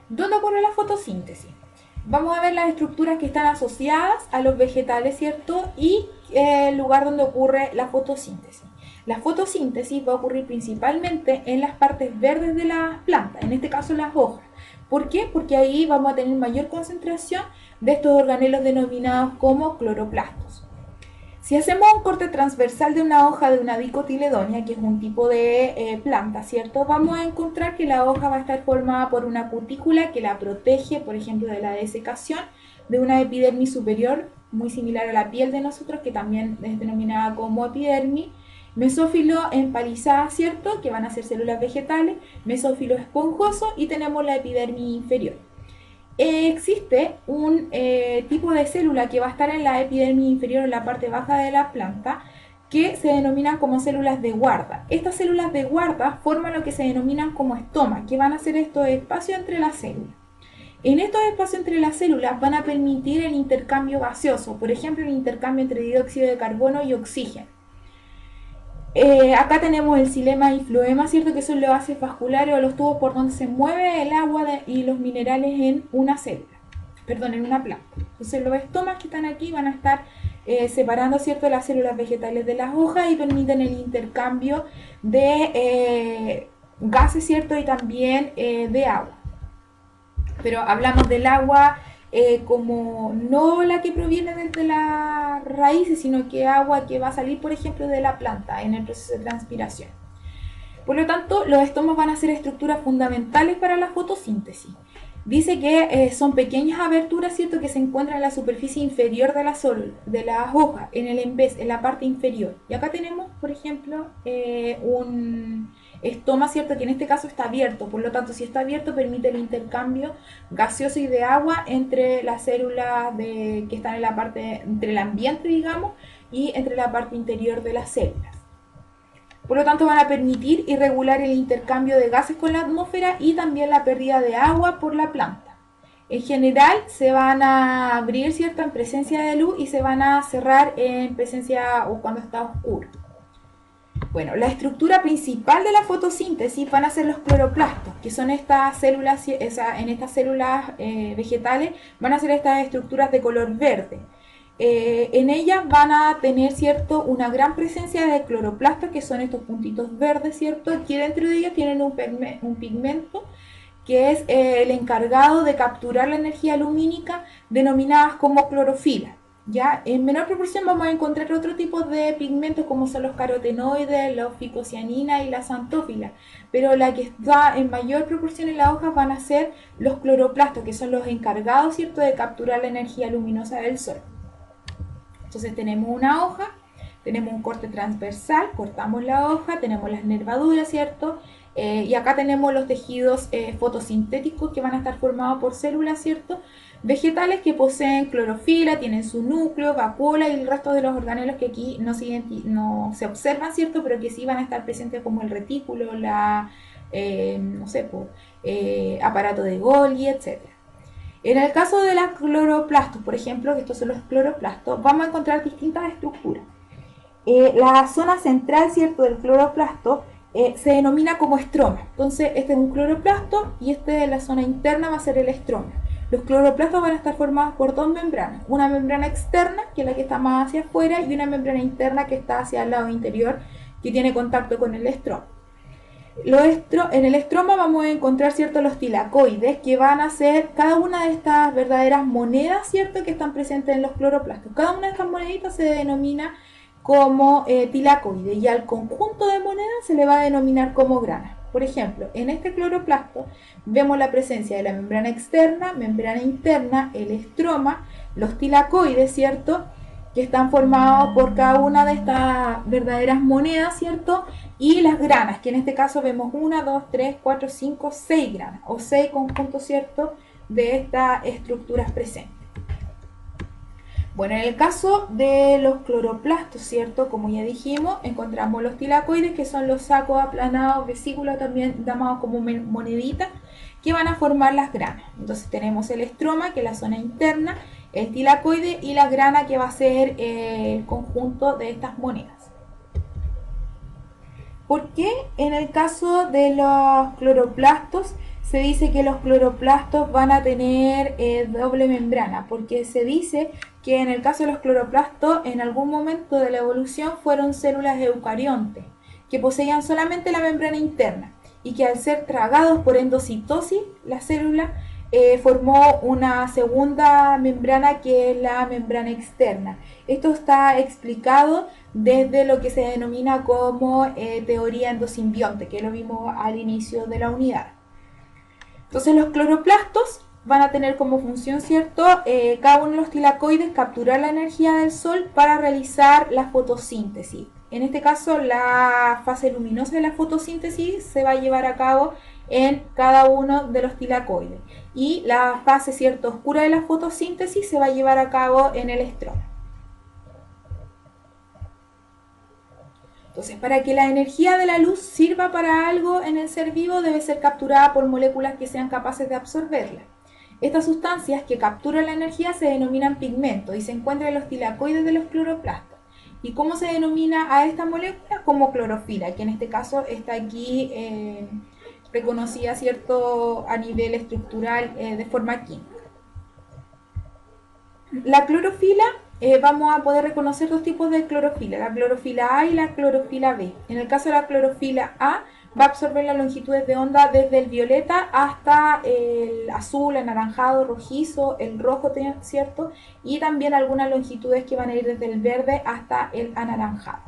¿Dónde ocurre la fotosíntesis? Vamos a ver las estructuras que están asociadas a los vegetales, ¿cierto? Y el lugar donde ocurre la fotosíntesis. La fotosíntesis va a ocurrir principalmente en las partes verdes de las plantas, en este caso las hojas. ¿Por qué? Porque ahí vamos a tener mayor concentración de estos organelos denominados como cloroplastos. Si hacemos un corte transversal de una hoja de una dicotiledonia, que es un tipo de planta, ¿cierto? Vamos a encontrar que la hoja va a estar formada por una cutícula que la protege, por ejemplo, de la desecación, de una epidermis superior, muy similar a la piel de nosotros, que también es denominada como epidermis, mesófilo empalizada, ¿cierto? Que van a ser células vegetales, mesófilo esponjoso y tenemos la epidermis inferior. Existe un tipo de célula que va a estar en la epidermis inferior, en la parte baja de la planta, que se denominan como células de guarda. Estas células de guarda forman lo que se denominan como estomas, que van a ser estos espacios entre las células. En estos espacios entre las células van a permitir el intercambio gaseoso, por ejemplo, el intercambio entre dióxido de carbono y oxígeno. Acá tenemos el xilema y floema, ¿cierto? Que son los vasos vasculares o los tubos por donde se mueve el agua y los minerales en una célula, perdón, en una planta. Entonces los estomas que están aquí van a estar separando, ¿cierto?, las células vegetales de las hojas y permiten el intercambio de gases, ¿cierto?, y también de agua. Pero hablamos del agua como no la que proviene desde las raíces, sino que agua que va a salir, por ejemplo, de la planta en el proceso de transpiración. Por lo tanto, los estomas van a ser estructuras fundamentales para la fotosíntesis. Dice que son pequeñas aberturas, ¿cierto?, que se encuentran en la superficie inferior de las hojas, en el embés, en la parte inferior. Y acá tenemos, por ejemplo, un estoma, ¿cierto?, que en este caso está abierto. Por lo tanto, si está abierto, permite el intercambio gaseoso y de agua entre las células que están en la parte, entre el ambiente, digamos, y entre la parte interior de las células. Por lo tanto, van a permitir y regular el intercambio de gases con la atmósfera y también la pérdida de agua por la planta. En general, se van a abrir, ¿cierto?, en presencia de luz y se van a cerrar en presencia o cuando está oscuro. Bueno, la estructura principal de la fotosíntesis van a ser los cloroplastos, que son estas células, en estas células vegetales van a ser estas estructuras de color verde. En ellas van a tener, ¿cierto?, una gran presencia de cloroplastos, que son estos puntitos verdes, ¿cierto?, que dentro de ellos tienen un pigmento que es el encargado de capturar la energía lumínica, denominadas como clorofila. ¿Ya? En menor proporción vamos a encontrar otro tipo de pigmentos como son los carotenoides, la ficocianina y la xantófila, pero la que está en mayor proporción en la hoja van a ser los cloroplastos, que son los encargados, ¿cierto?, de capturar la energía luminosa del sol. Entonces tenemos una hoja, tenemos un corte transversal, cortamos la hoja, tenemos las nervaduras, ¿cierto? Y acá tenemos los tejidos fotosintéticos que van a estar formados por células, ¿cierto?, vegetales que poseen clorofila, tienen su núcleo, vacuola y el resto de los organelos que aquí no se observan, ¿cierto?, pero que sí van a estar presentes, como el retículo, no sé, aparato de Golgi, etc. En el caso de las cloroplastos, por ejemplo, que estos son los cloroplastos, vamos a encontrar distintas estructuras. La zona central, ¿cierto?, del cloroplasto se denomina como estroma. Entonces, este es un cloroplasto y este de la zona interna va a ser el estroma. Los cloroplastos van a estar formados por dos membranas. Una membrana externa, que es la que está más hacia afuera, y una membrana interna que está hacia el lado interior, que tiene contacto con el estroma. En el estroma vamos a encontrar, ¿cierto?, los tilacoides, que van a ser cada una de estas verdaderas monedas, ¿cierto?, que están presentes en los cloroplastos. Cada una de estas moneditas se denomina como tilacoide, y al conjunto de monedas se le va a denominar como grana. Por ejemplo, en este cloroplasto vemos la presencia de la membrana externa, membrana interna, el estroma, los tilacoides, ¿cierto?, que están formados por cada una de estas verdaderas monedas, ¿cierto?, y las granas, que en este caso vemos 1, 2, 3, 4, 5, 6 granas, o 6 conjuntos, ¿cierto?, de estas estructuras presentes. Bueno, en el caso de los cloroplastos, ¿cierto?, como ya dijimos, encontramos los tilacoides, que son los sacos aplanados, vesículos también llamados como moneditas, que van a formar las granas. Entonces tenemos el estroma, que es la zona interna, el tilacoide y la grana, que va a ser el conjunto de estas monedas. ¿Por qué en el caso de los cloroplastos se dice que los cloroplastos van a tener doble membrana, porque se dice que en el caso de los cloroplastos, en algún momento de la evolución fueron células eucariontes, que poseían solamente la membrana interna, y que al ser tragados por endocitosis, la célula formó una segunda membrana que es la membrana externa. Esto está explicado desde lo que se denomina como teoría endosimbionte, que lo vimos al inicio de la unidad. Entonces los cloroplastos van a tener como función, ¿cierto? Cada uno de los tilacoides capturar la energía del sol para realizar la fotosíntesis. En este caso, la fase luminosa de la fotosíntesis se va a llevar a cabo en cada uno de los tilacoides. Y la fase, ¿cierto?, oscura de la fotosíntesis se va a llevar a cabo en el estroma. Entonces, para que la energía de la luz sirva para algo en el ser vivo, debe ser capturada por moléculas que sean capaces de absorberla. Estas sustancias que capturan la energía se denominan pigmentos y se encuentran en los tilacoides de los cloroplastos. ¿Y cómo se denomina a esta molécula? Como clorofila, que en este caso está aquí reconocida, ¿cierto?, a nivel estructural de forma química. La clorofila, vamos a poder reconocer dos tipos de clorofila, la clorofila A y la clorofila B. En el caso de la clorofila A, va a absorber las longitudes de onda desde el violeta hasta el azul, el anaranjado, rojizo, el rojo, ¿cierto? Y también algunas longitudes que van a ir desde el verde hasta el anaranjado.